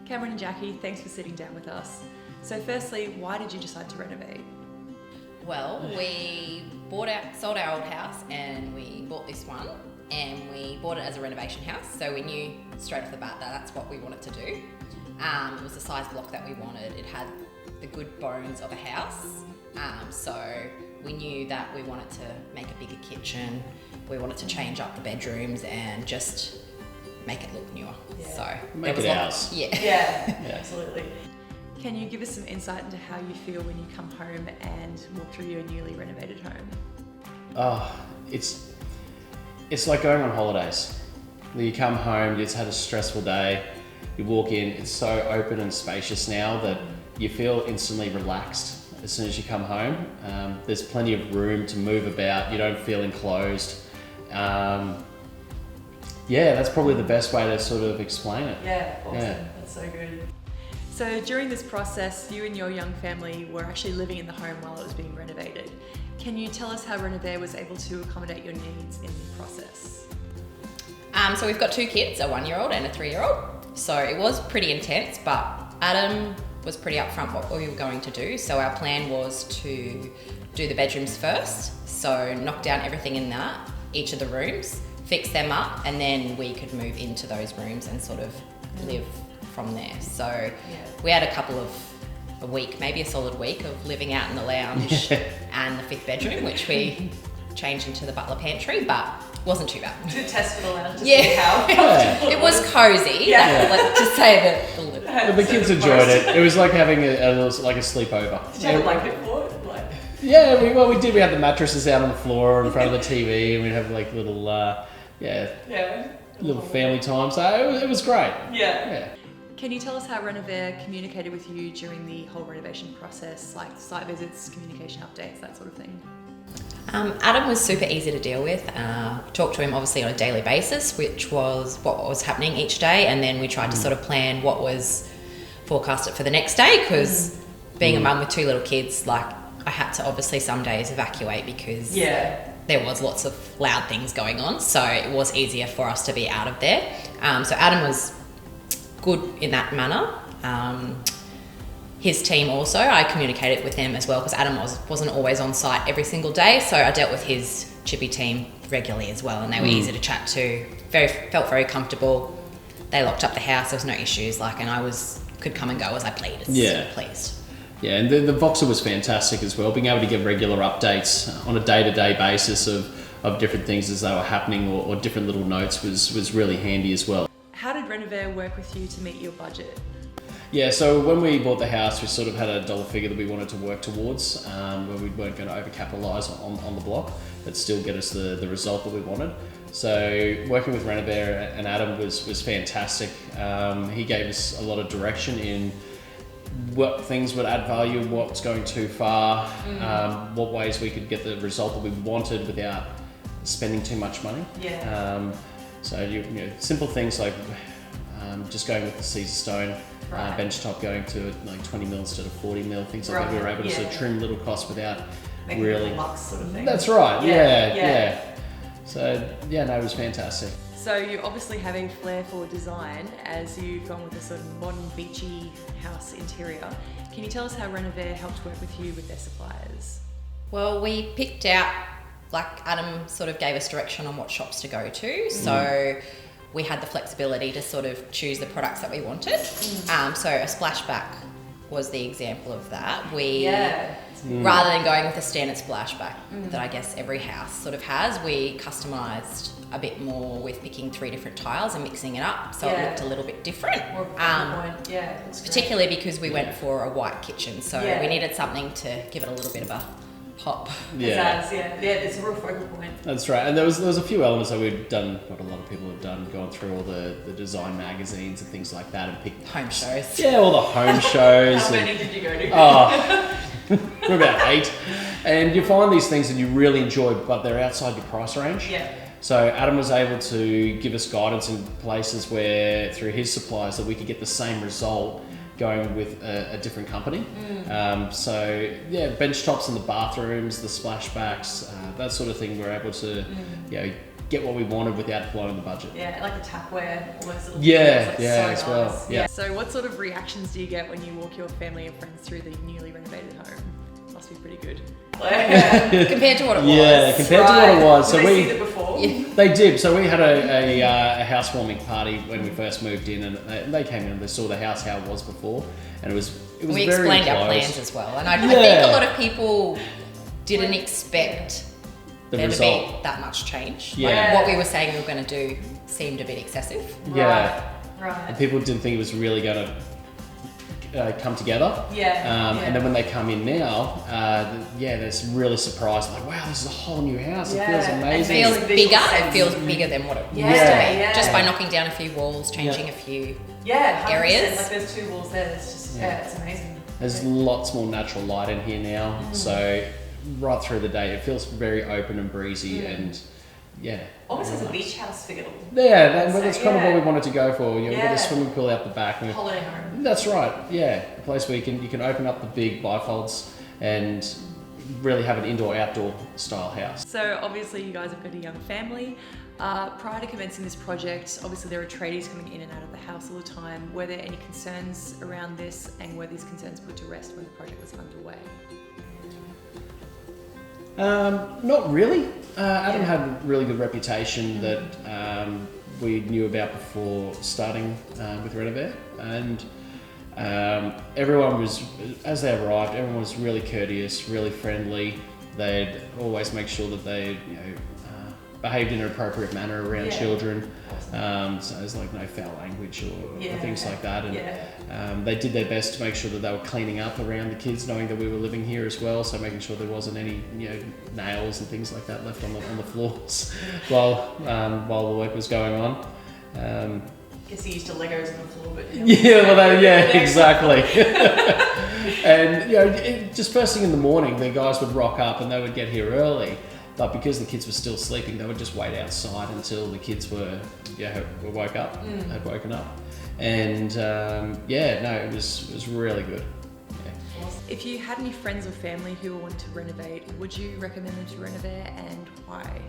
Cameron and Jackie, thanks for sitting down with us. So firstly, why did you decide to renovate? Well, we sold our old house and we bought this one, and we bought it as a renovation house. So we knew straight off the bat that that's what we wanted to do. It was the size block that we wanted. It had the good bones of a house. So we knew that we wanted to make a bigger kitchen. We wanted to change up the bedrooms and just make it look newer. Yeah. So make it ours. Yeah, absolutely. Can you give us some insight into how you feel when you come home and walk through your newly renovated home? Oh, it's like going on holidays. You come home, it's had a stressful day, you walk in, it's so open and spacious now that you feel instantly relaxed as soon as you come home. There's plenty of room to move about, you don't feel enclosed. Yeah, that's probably the best way to sort of explain it. Yeah, awesome. Yeah. That's so good. So during this process, you and your young family were actually living in the home while it was being renovated. Can you tell us how Renovare was able to accommodate your needs in the process? So we've got 2 kids, a 1-year-old and a 3-year-old. So it was pretty intense, but Adam was pretty upfront what we were going to do. So our plan was to do the bedrooms first. So knock down everything in each of the rooms, fix them up, and then we could move into those rooms and sort of live from there. So we had a week, maybe a solid week of living out in the lounge and the 5th bedroom, which we changed into the butler pantry, but wasn't too bad. To test for the lounge, It was cozy. Like to say that the kids enjoyed it. It was like having a sleepover. Did you have a blanket for it? Yeah, we did. We had the mattresses out on the floor in front of the TV, and we'd have like little little family time. So it was great. Yeah. Can you tell us how Renovare communicated with you during the whole renovation process, like site visits, communication updates, that sort of thing? Adam was super easy to deal with. Talked to him obviously on a daily basis, which was what was happening each day, and then we tried to sort of plan what was forecasted for the next day, because being a mum with 2 little kids, like I had to obviously some days evacuate because there was lots of loud things going on, so it was easier for us to be out of there. So Adam was good in that manner. His team also, I communicated with them as well, because Adam wasn't always on site every single day, so I dealt with his chippy team regularly as well, and they were easy to chat to. Felt very comfortable. They locked up the house, there was no issues, and I could come and go as I pleased. Yeah, and the Voxer was fantastic as well, being able to give regular updates on a day-to-day basis of different things as they were happening, or different little notes was really handy as well. How did Renovare work with you to meet your budget? Yeah, so when we bought the house, we sort of had a dollar figure that we wanted to work towards, where we weren't going to overcapitalise on the block, but still get us the result that we wanted. So working with Renovare and Adam was fantastic. He gave us a lot of direction in what things would add value, what's going too far, what ways we could get the result that we wanted without spending too much money. So simple things like just going with the Caesar stone, bench top going to like 20 mil instead of 40 mil, things like that. We were able to sort of trim little costs without making really lux sort of thing. That's right. Yeah. So it was fantastic. So you obviously have a flair for design as you've gone with a sort of modern beachy house interior. Can you tell us how Renovare helped work with you with their suppliers? Well, we picked out, Adam sort of gave us direction on what shops to go to, so we had the flexibility to sort of choose the products that we wanted. So a splashback was the example of that. Rather than going with a standard splashback that I guess every house sort of has, we customised a bit more with picking 3 different tiles and mixing it up, so it looked a little bit different. Particularly because we went for a white kitchen, so we needed something to give it a little bit of a pop. It's a real focal point. That's right, and there was a few elements that we've done, what a lot of people have done, gone through all the design magazines and things like that and picked home shows. Yeah, all the home shows. How many did you go to? We're about 8, and you find these things that you really enjoy, but they're outside your price range. So Adam was able to give us guidance in places where, through his suppliers, that we could get the same result going with a different company. Bench tops in the bathrooms, the splashbacks, that sort of thing. We're able to get what we wanted without blowing the budget. Yeah, like the tapware, all those little Yeah, things, yeah, so as nice. well. Yeah. So what sort of reactions do you get when you walk your family and friends through the newly renovated home? Must be pretty good. Compared to what it was. Yeah, compared to what it was. So Did they we see it before? Yeah. They did. So we had a housewarming party when we first moved in, and they came in and they saw the house how it was before, and it was We very explained our close. plans as well, and I think a lot of people didn't expect The there result. to be that much change. Yeah. Like what we were saying we were going to do seemed a bit excessive. Yeah, Right. and people didn't think it was really going to come together. Yeah. And then when they come in now, they're really surprised. Like, wow, this is a whole new house. It feels Yeah. It amazing. feels Visual bigger. sense. It feels bigger than what it used to Yeah. be. Yeah. Just by knocking down a few walls, changing a few. Yeah, 100%. areas. Like there's 2 walls there. It's just it's amazing. There's lots more natural light in here now, so right through the day it feels very open and breezy, and Almost as a beach house feel. that's kind of what we wanted to go for. We've got Yeah. a swimming pool out the back. Holiday home. That's right, yeah. A place where you can open up the big bifolds and really have an indoor-outdoor style house. So obviously you guys have got a young family. Prior to commencing this project, obviously there are tradies coming in and out of the house all the time. Were there any concerns around this, and were these concerns put to rest when the project was underway? Not really. Adam had a really good reputation that we knew about before starting with Renovare, and everyone was, as they arrived, everyone was really courteous, really friendly. They'd always make sure that they, behaved in an appropriate manner around children. So there's like no foul language or things like that. And they did their best to make sure that they were cleaning up around the kids, knowing that we were living here as well. So making sure there wasn't any, nails and things like that left on the floors while the work was going on. Guess he used to Legos on the floor, but Exactly. And just first thing in the morning, the guys would rock up and they would get here early. But because the kids were still sleeping, they would just wait outside until the kids were woken up. And it was really good. Yeah. if you had any friends or family who wanted to renovate, would you recommend them to Renovare, and why?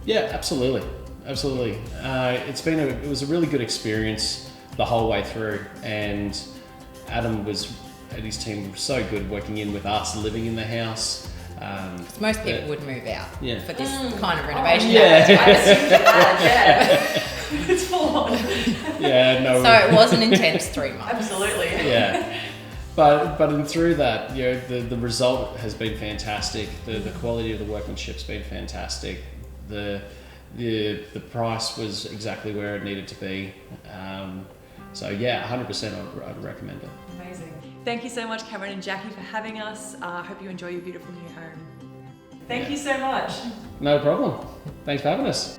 Yeah, absolutely. It was a really good experience the whole way through, and Adam and his team were so good working in with us, living in the house. Most people would move out Yeah. for this kind of renovation. It's full on. Yeah, no. So it was an intense 3 months. Absolutely. Yeah, but through that, the result has been fantastic. The quality of the workmanship's been fantastic. The price was exactly where it needed to be. So yeah, 100% I'd recommend it. Amazing. Thank you so much, Cameron and Jackie, for having us. I hope you enjoy your beautiful new home. Thank you so much. No problem. Thanks for having us.